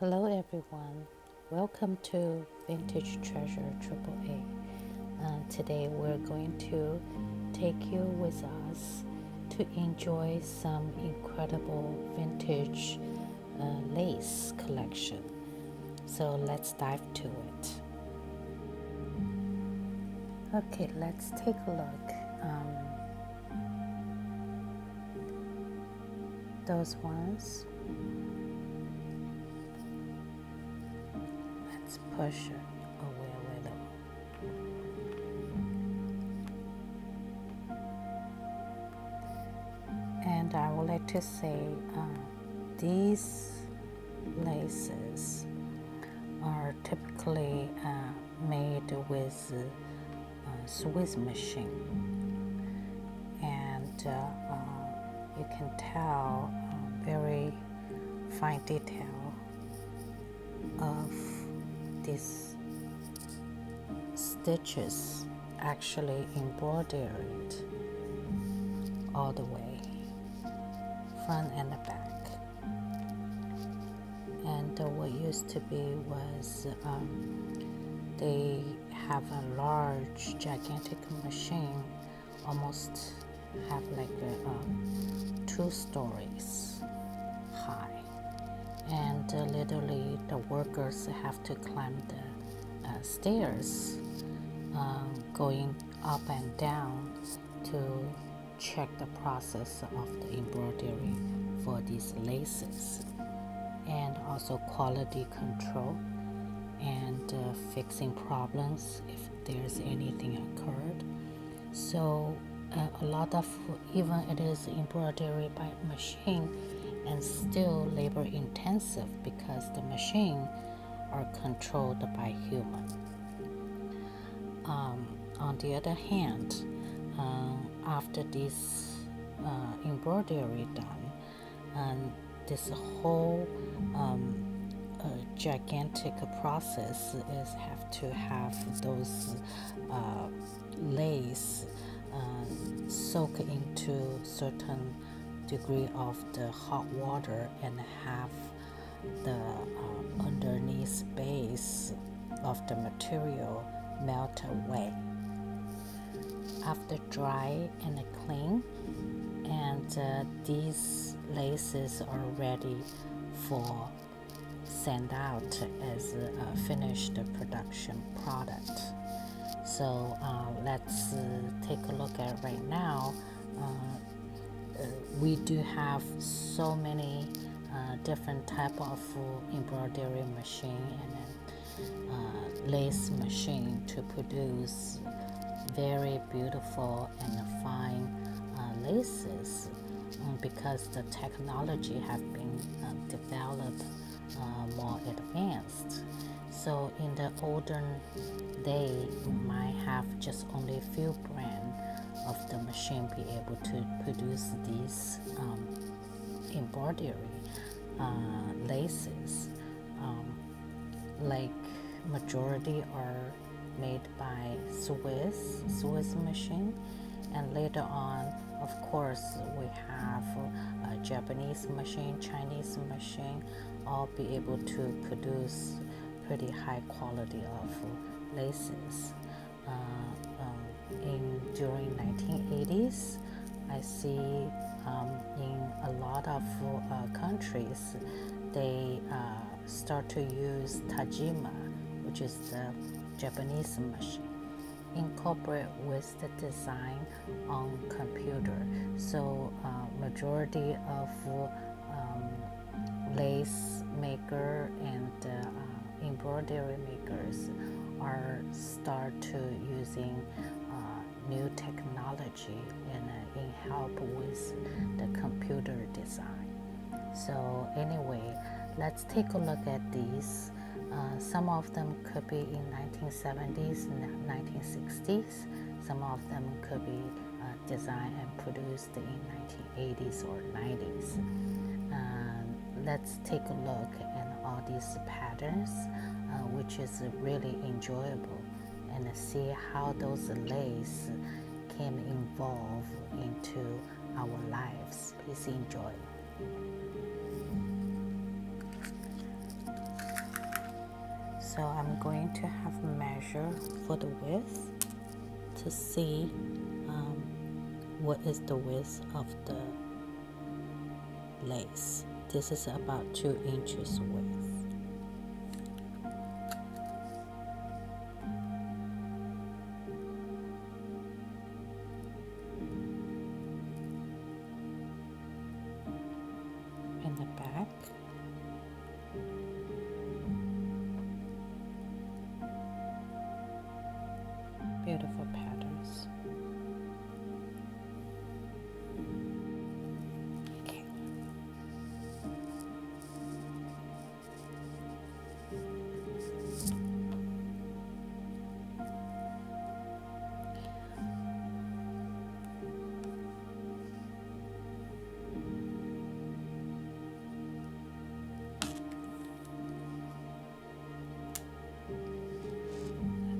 Hello everyone, welcome to Vintage Treasure AAA. Today we're going to take you with us to enjoy some incredible vintage lace collection. So let's dive to it. Okay, let's take a look. Those ones. Let's push it away a little. And I would like to say these laces are typically made with Swiss machine, and you can tell very fine detail of these stitches actually embroidered all the way, front and the back. And what used to be was they have a large, gigantic machine, almost have like 2 stories high, and literally the workers have to climb the stairs, going up and down to check the process of the embroidery for these laces, and also quality control and fixing problems if there's anything occurred. So a lot of, even it is embroidery by machine and still labor intensive because the machine are controlled by human. On the other hand, after this embroidery done, and this whole gigantic process is have to have those lace soak into certain degree of the hot water and have the underneath base of the material melt away. After dry and clean, and these laces are ready for send out as a finished production product. So let's take a look at right now. We do have so many different type of embroidery machine and lace machine to produce very beautiful and fine laces, because the technology have been developed more advanced. So in the olden day, we might have just only a few brand of the machine be able to produce these embroidery laces. Like majority are made by Swiss machine, and later on, of course, we have a Japanese machine, Chinese machine, all be able to produce pretty high quality of laces. During 1980s, I see in a lot of countries, they start to use Tajima, which is the Japanese machine, incorporate with the design on computer. So majority of lace maker and embroidery makers are start to using new technology and in help with the computer design. So anyway, let's take a look at these. Some of them could be in 1970s and 1960s. Some of them could be designed and produced in 1980s or 90s. Let's take a look at all these patterns, which is really enjoyable, and see how those lace can evolve into our lives. Please enjoy. So I'm going to have a measure for the width to see what is the width of the lace. This is about 2 inches width. In the back, beautiful patterns. Okay.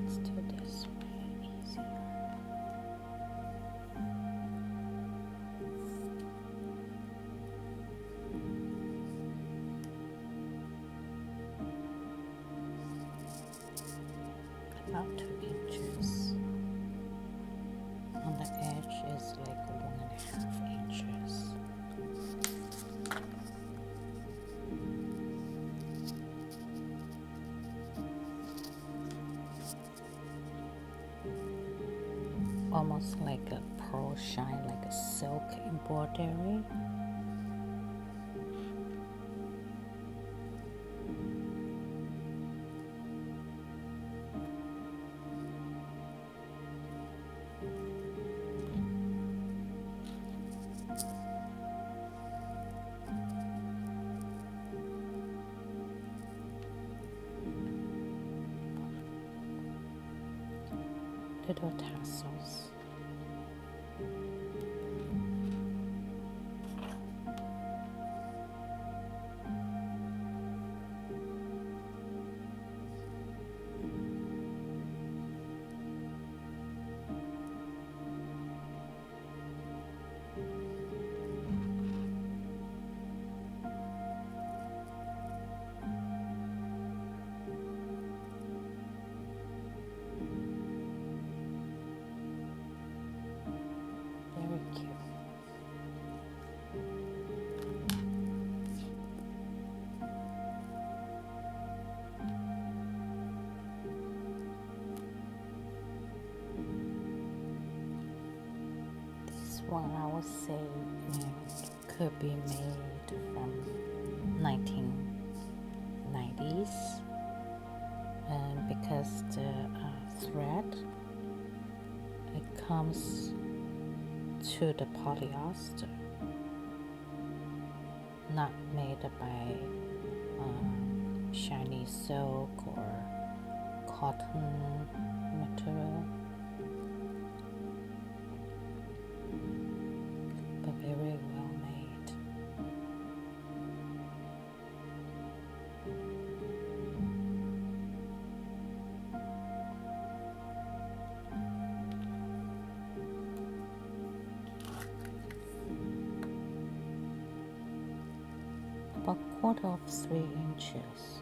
Let's do this way easier. About 2 inches. On the edge is like 1.5 inches. Almost like a pearl shine, like a silk embroidery. Little tassels. Very cute. This one I would say could be made from 1990s, and because the thread, it comes to the polyester, not made by shiny silk or cotton material, but very well made. About 1/4 of 3 inches.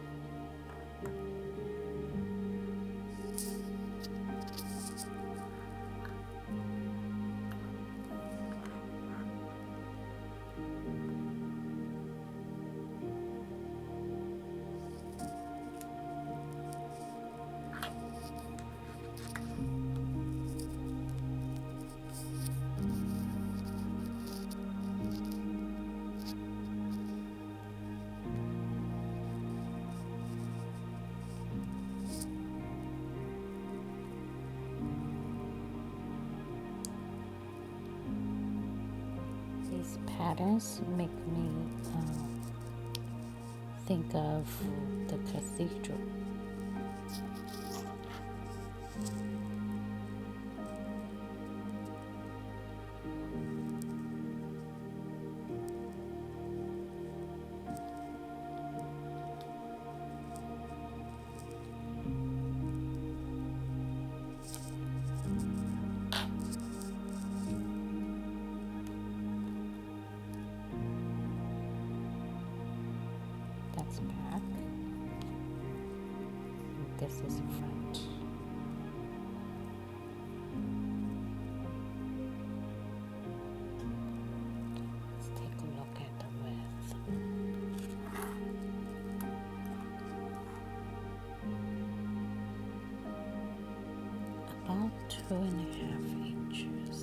These patterns make me think of the cathedral. That's back. this is front. Let's take a look at the width. About 2.5 inches.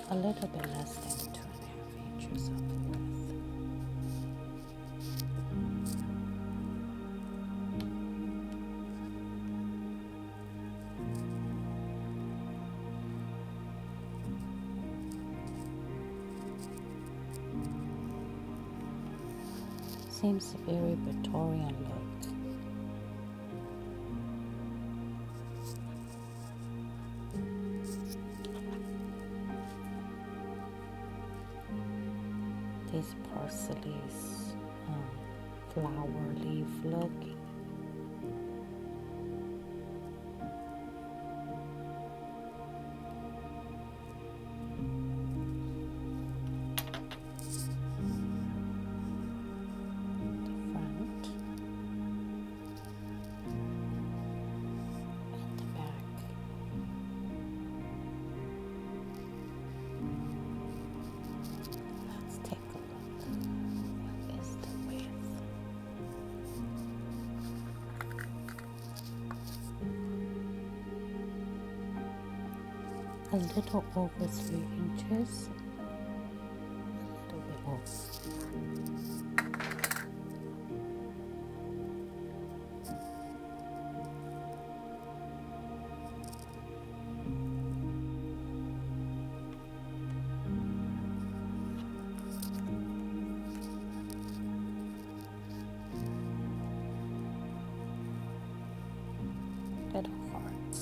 A little bit less than 2.5 inches of width. Seems very Victorian look. This parsley's flower leaf look. A little over 3 inches, a little bit over. Little hearts.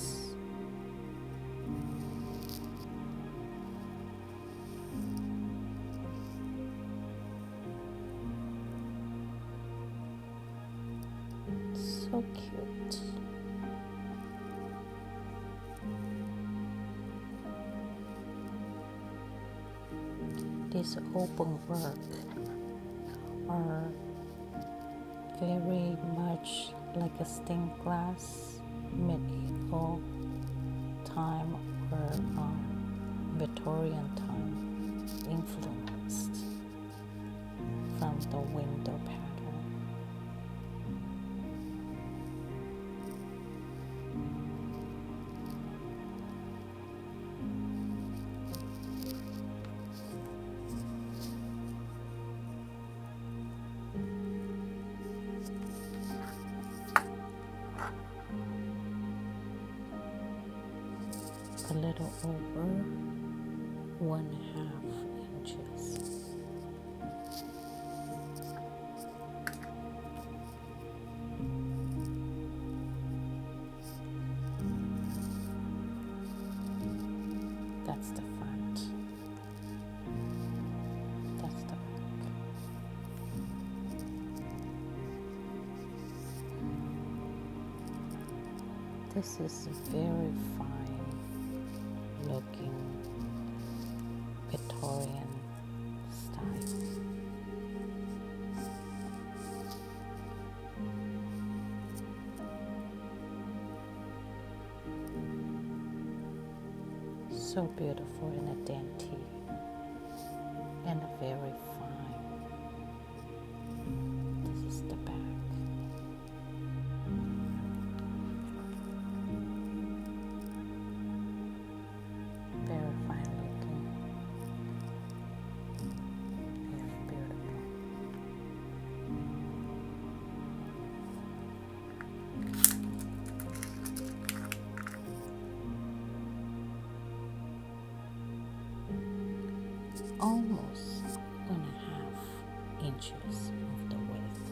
So cute. These open work are very much like a stained glass medieval time or Victorian time influenced from the window pattern. A little over 1.5 inches. That's the front. That's the back. This is very fine looking Victorian style. So beautiful in a dainty and very fine. This is the back. Very fine looking. Very beautiful. Almost 1.5 inches of the width.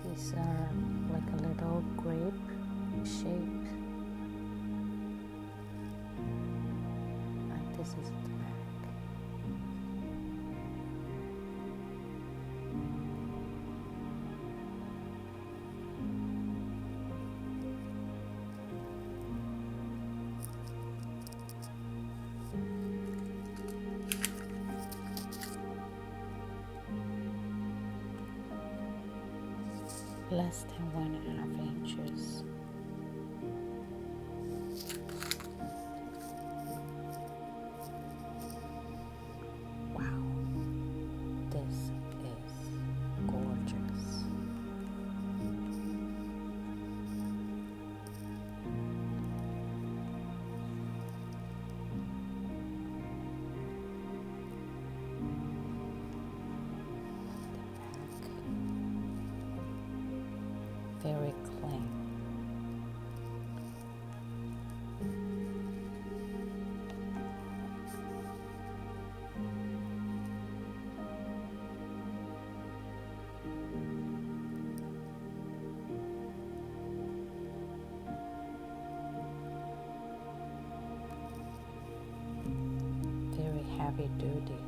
These are like a little grape shape. And this is the back. less than 1.5 inches. Wow, this is gorgeous. Very clean. Very heavy duty.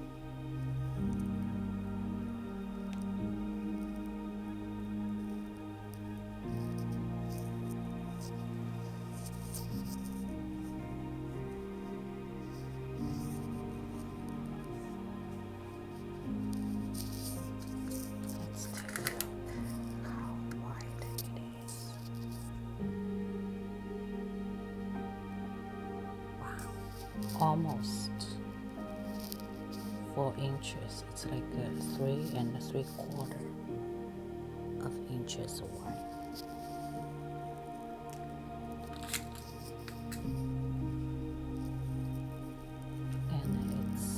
Let's take a look how wide it is. Wow, almost 4 inches. It's like 3 3/4 of inches wide. And it's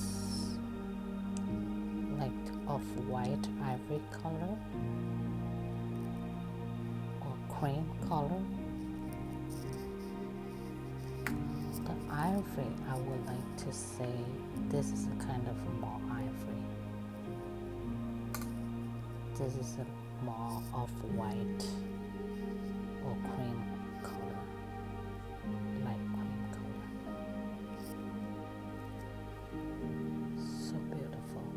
like off-white ivory color or cream color. The ivory, I would like to say this is a kind of more ivory. This is a more off-white or cream color, light cream color. So beautiful.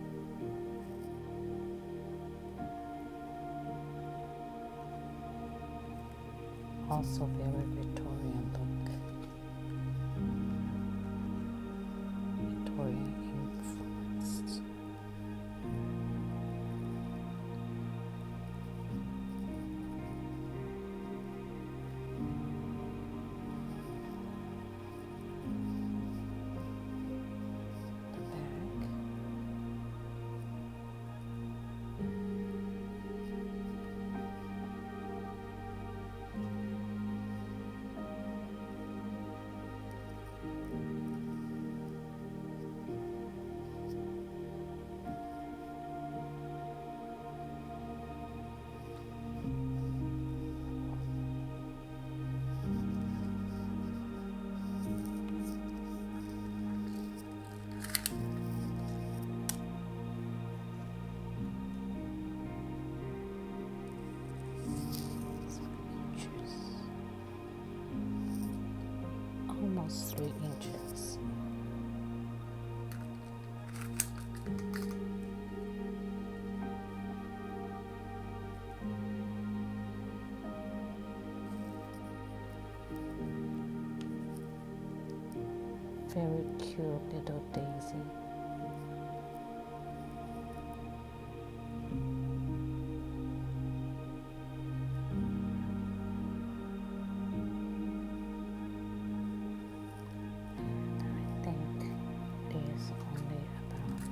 Also very Victorian look. Victorian influenced. The back. Almost 3 inches. Very cute little daisy. I think there's only about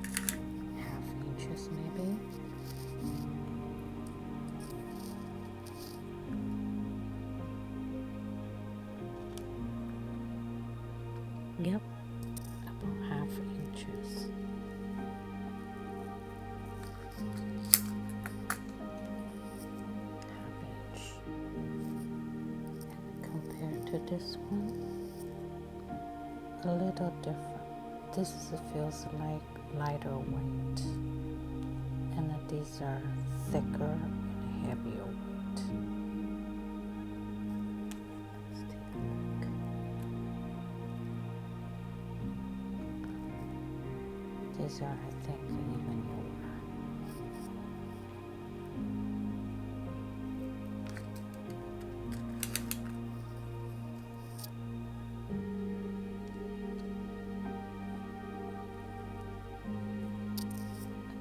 1/2 inches maybe. Yep, about 1/2 inches. Half inch. And compared to this one, a little different. This feels like lighter weight, and these are thicker and heavier weight. Let's take a look. These are, I think, even newer.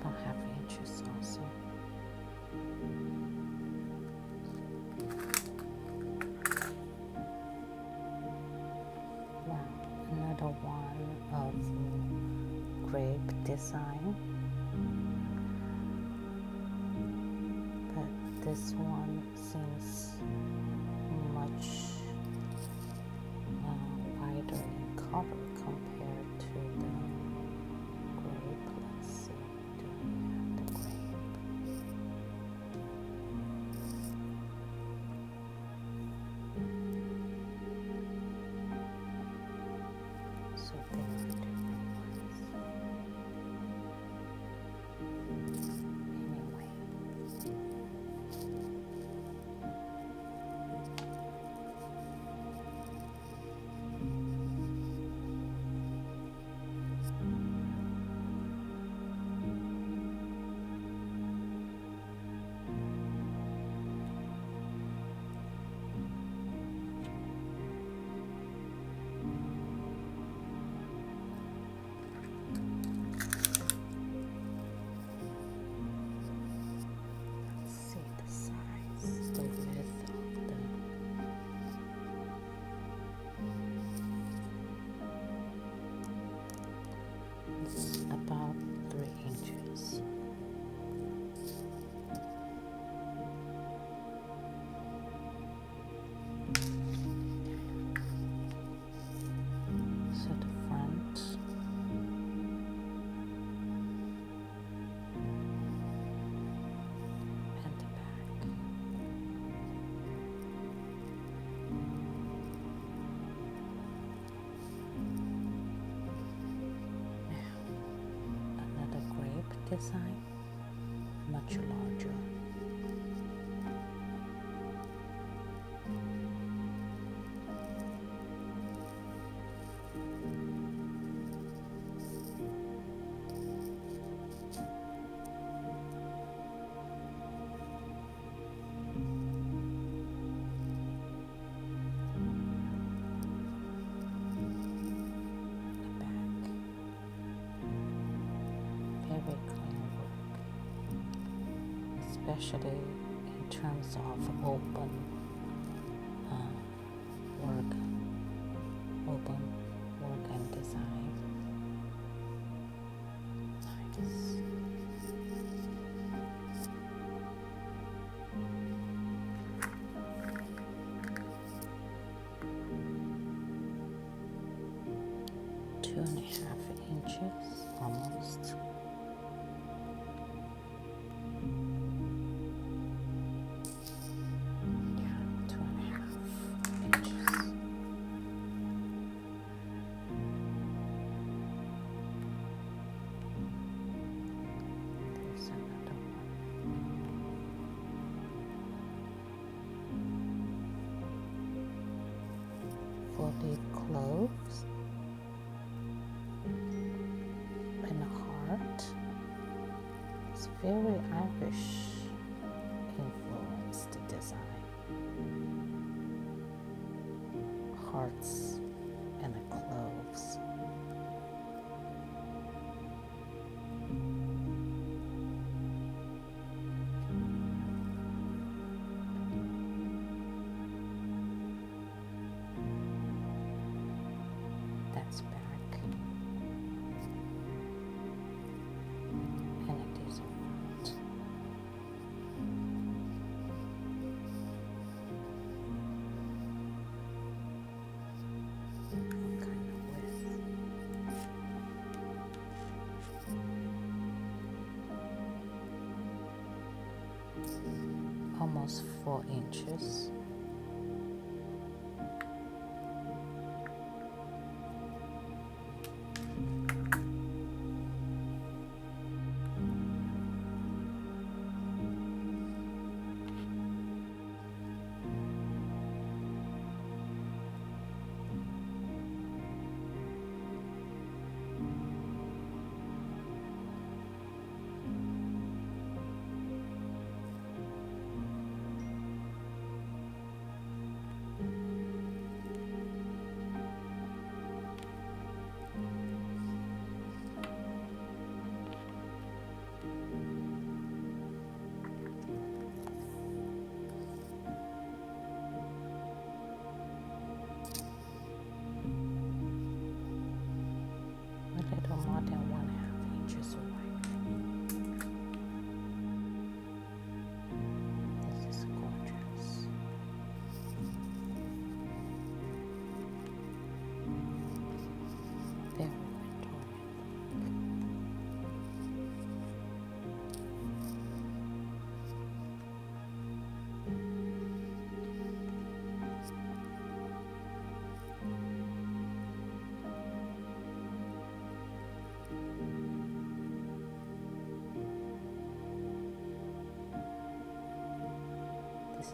About 1/2 inches also. design, but this one seems much wider in color compared to the grape. Let's see, do we have the grape? So there are different ones. Anyway. See the size, the width of the it's about 3 inches. So the front and the back. Now, another grape design, much larger. The back, very clean work, especially in terms of open work, open work and design. Nice. Two and a half inches almost. Yeah, 2.5 inches. There's another one. For the clothes and a heart, it's very Irish influenced design. Hearts and the cloves. That's back, and it is a front. What kind of width? Almost 4 inches.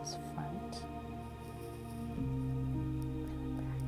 this is front and back.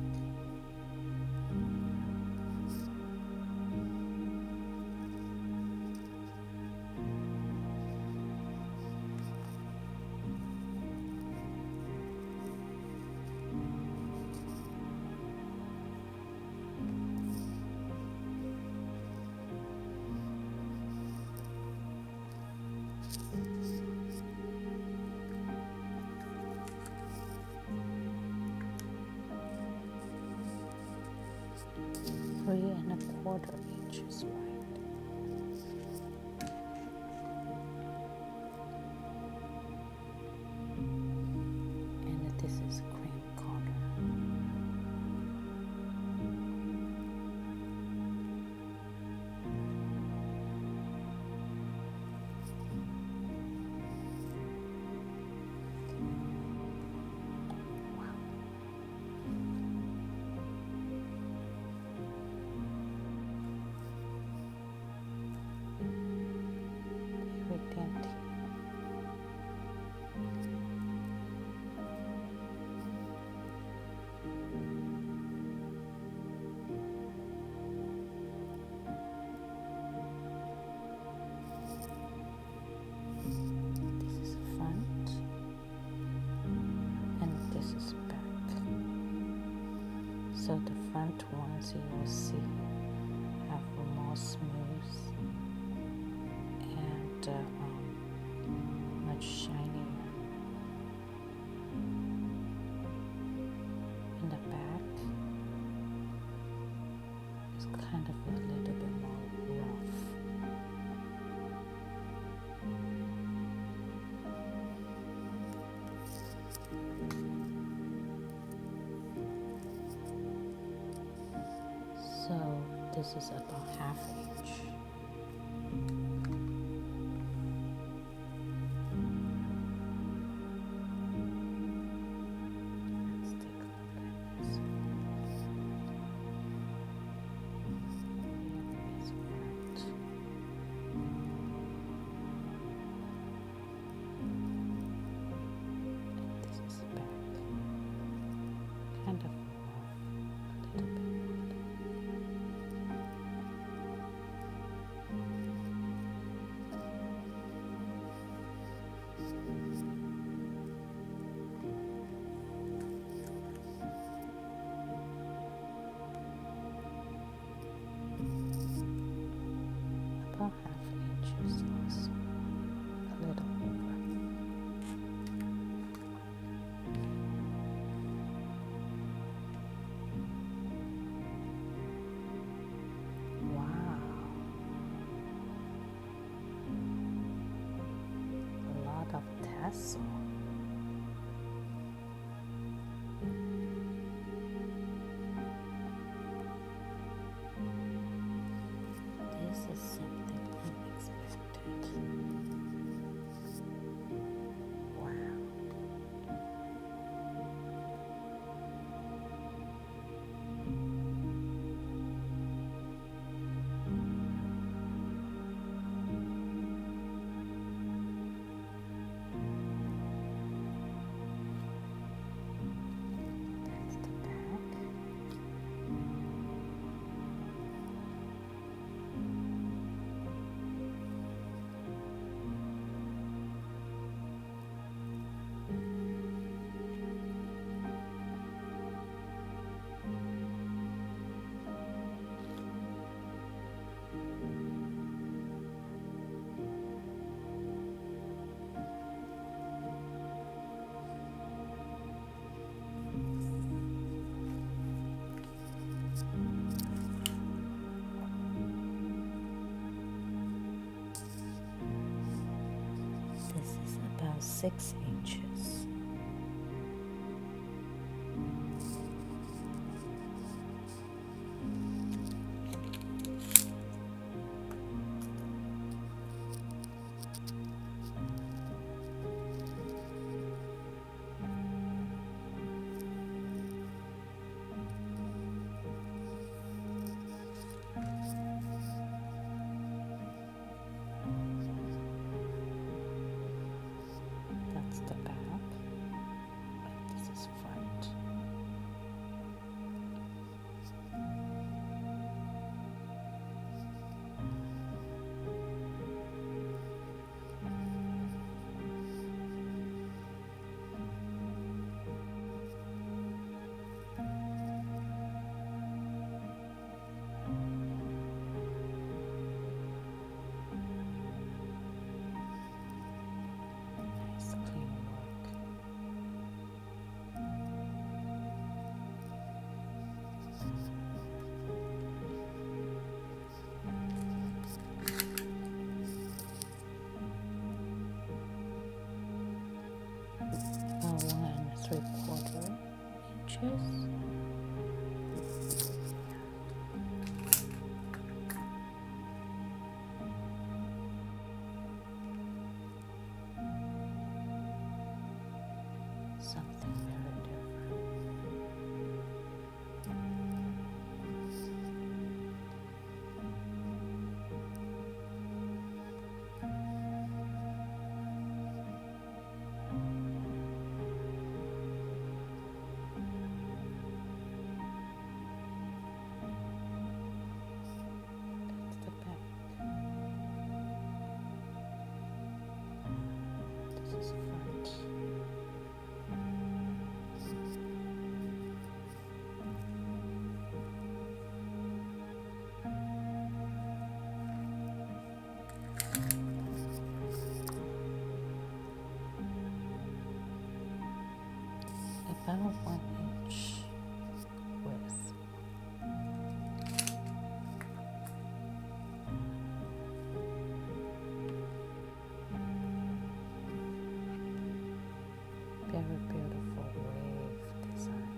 Three and a quarter inches wide. And this is cream color. Dainty. This is front and this is back. So the front ones you will see have more smooth and much shinier. In the back is kind of a little bit more rough. So this is about 1/2 inch. Kind of rough, a little bit. About 1/2 inches also, a little over. Wow, a lot of tassel. This is something unexpected. Wow. That's the back. This is about 6 inches. That's the back. inches. Something very different. That's the back. This is front. About 1 inch width. Very beautiful wave design.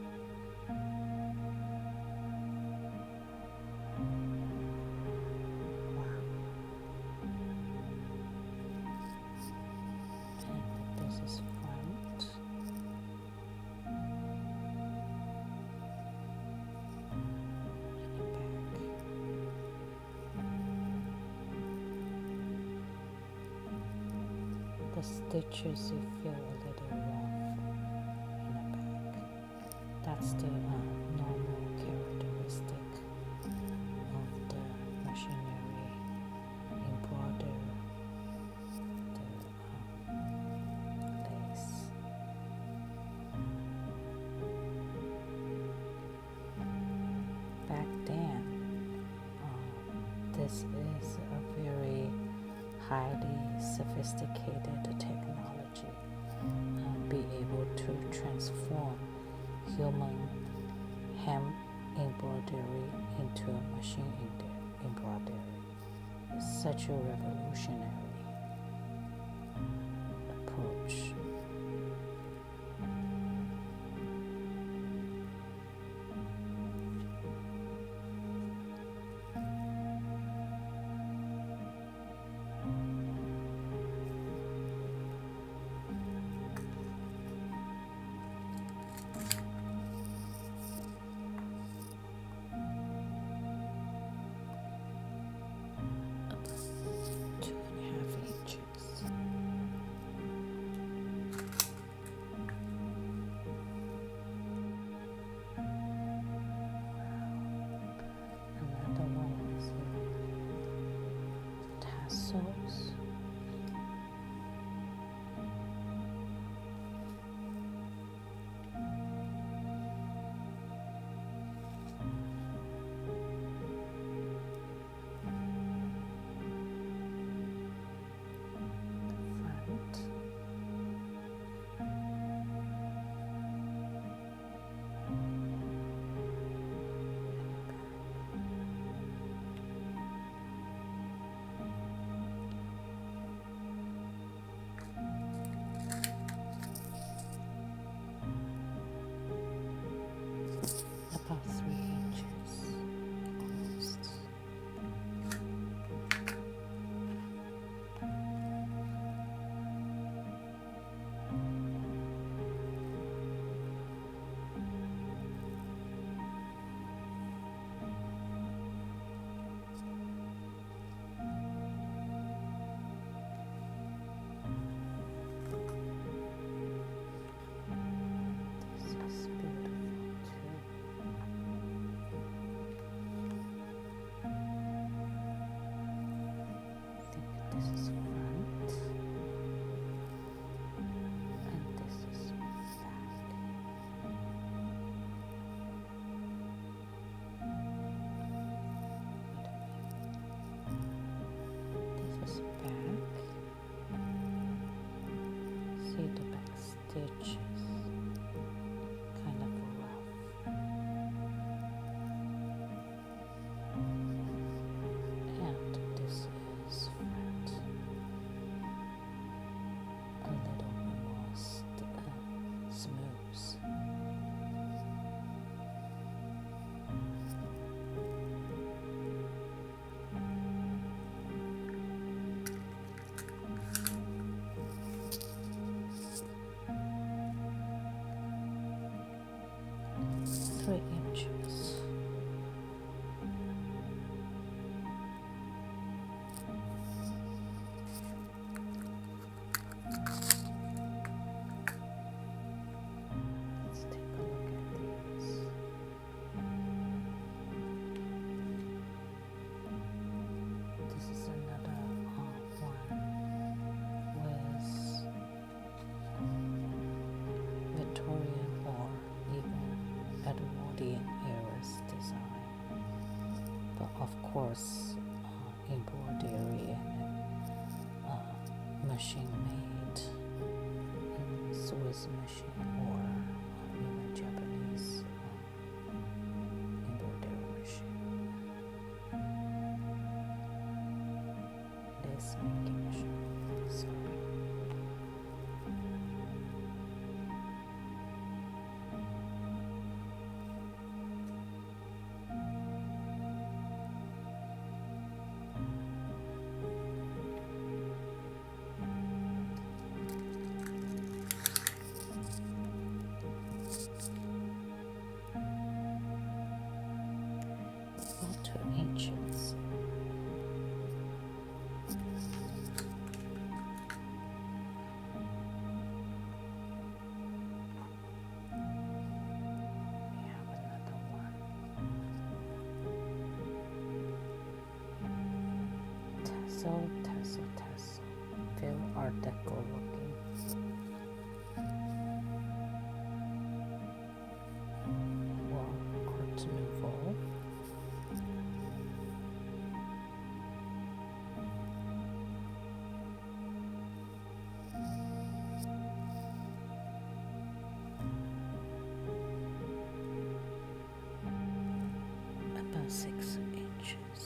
Wow. And this is front. The stitches you feel a little rough in the back. That's the normal characteristic of the machinery embroider the lace. Back then, this is a very highly sophisticated technology, be able to transform human hem embroidery into a machine embroidery. It's such a revolutionary approach. Tassels. Front. About 3 inches almost. This is beautiful too. I think this is front and this is back. This is back. See the back stitches, kind of rough. And this is front. A little bit more smooth. course, embroidery and machine made in Swiss machine or even Japanese embroidery machine, lace making machine. Sorry. About 2 inches. We have another one. Tassel, tassel, tassel. Very Art Deco looking. Or Art Nouveau. About 6 inches.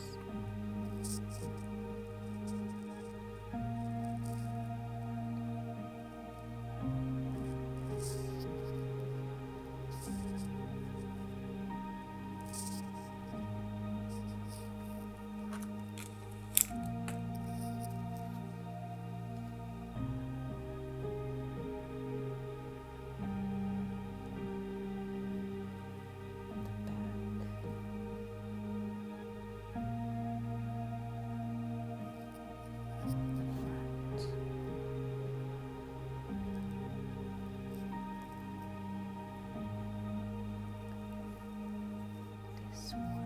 This one.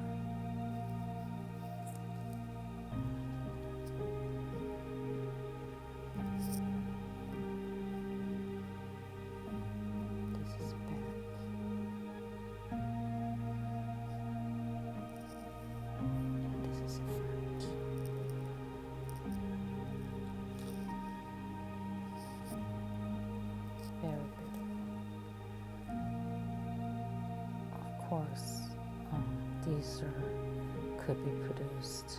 This is back. And this is front. Very beautiful. Of course, these could be produced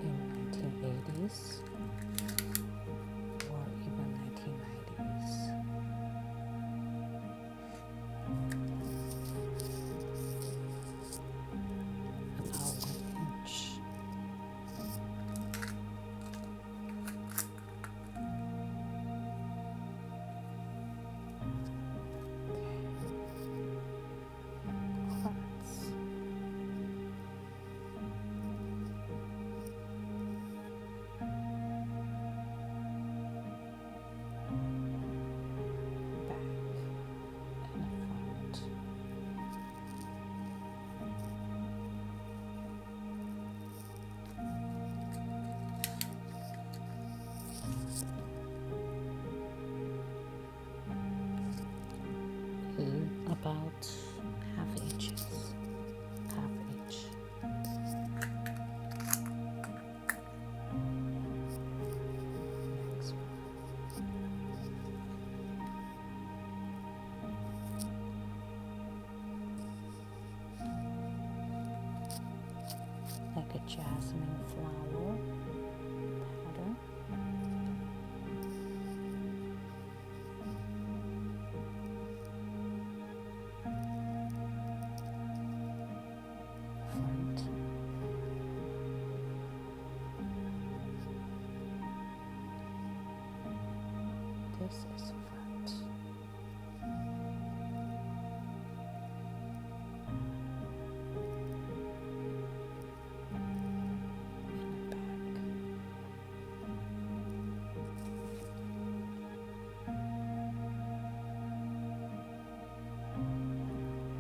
in 1980s or even 1990s. About 1 inch. Hearts. Back and front. About half inches. Half inch. Next one. Like a jasmine flower pattern. Front. This is front. And back.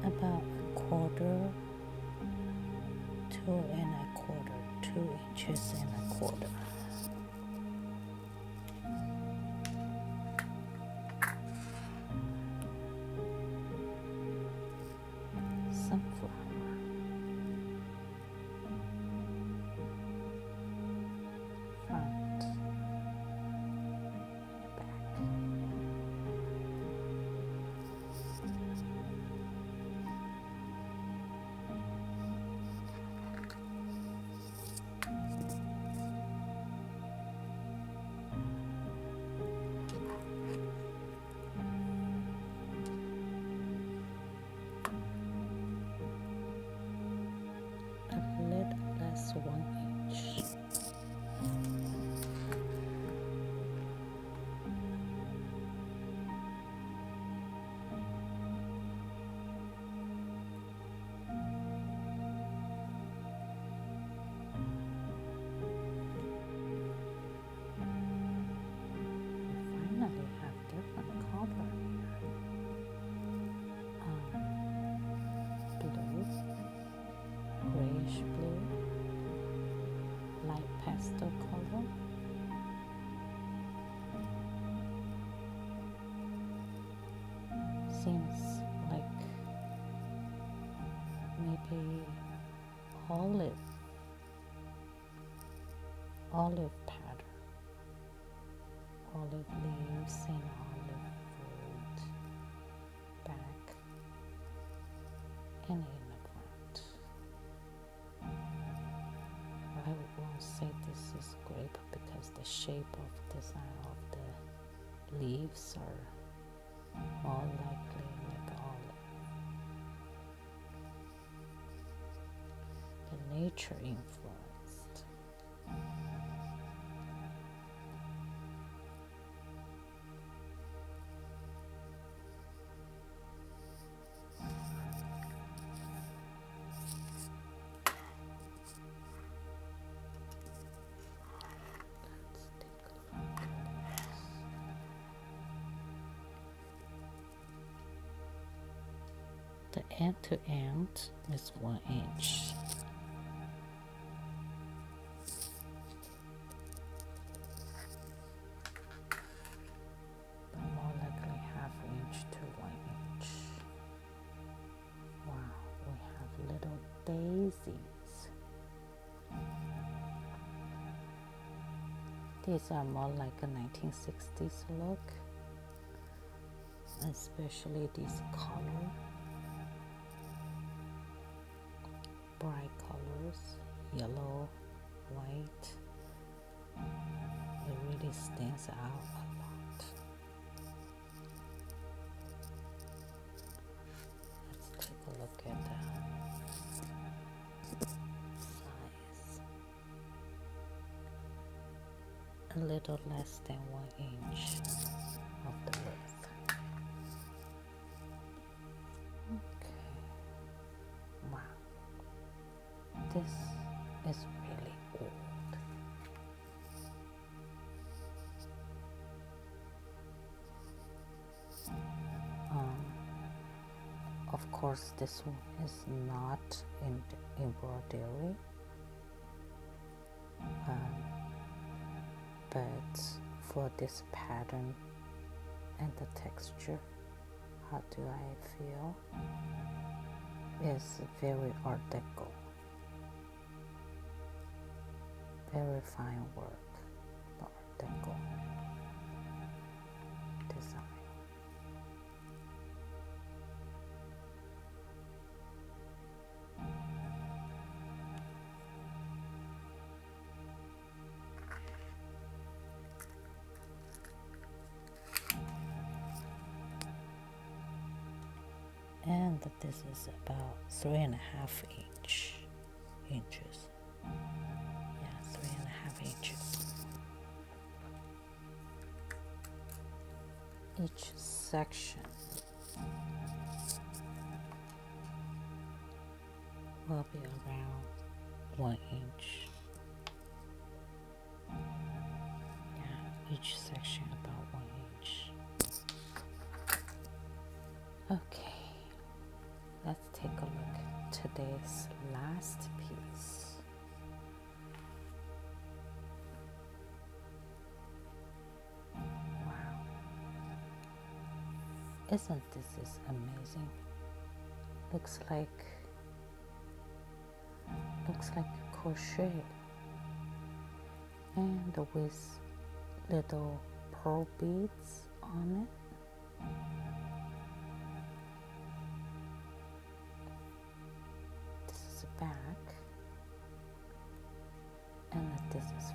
About a quarter, 2.25, 2.25 inches. Sunflower. olive pattern, olive leaves and olive fruit back and in the front. I won't say this is grape because the shape of design of the leaves are more likely like olive. The nature influenced. The end to end is 1 inch. But more likely 1/2 inch to 1 inch. Wow, we have little daisies. These are more like a 1960s look, especially this color. Bright colors, yellow, white. It really stands out a lot. Let's take a look at the size. A little less than 1 inch of the width. Okay. Wow. This is really old. Of course, this one is not in embroidery, but for this pattern and the texture, how do I feel? It's very Art Deco. Very fine work, the Art Deco design. And this is about 3.5 inches. Yeah, 3.5 inches. Each section will be around 1 inch. Yeah, each section about 1 inch. Okay, let's take a look at today's last piece. Isn't this amazing? Looks like a crochet, and with little pearl beads on it. This is the back, and this is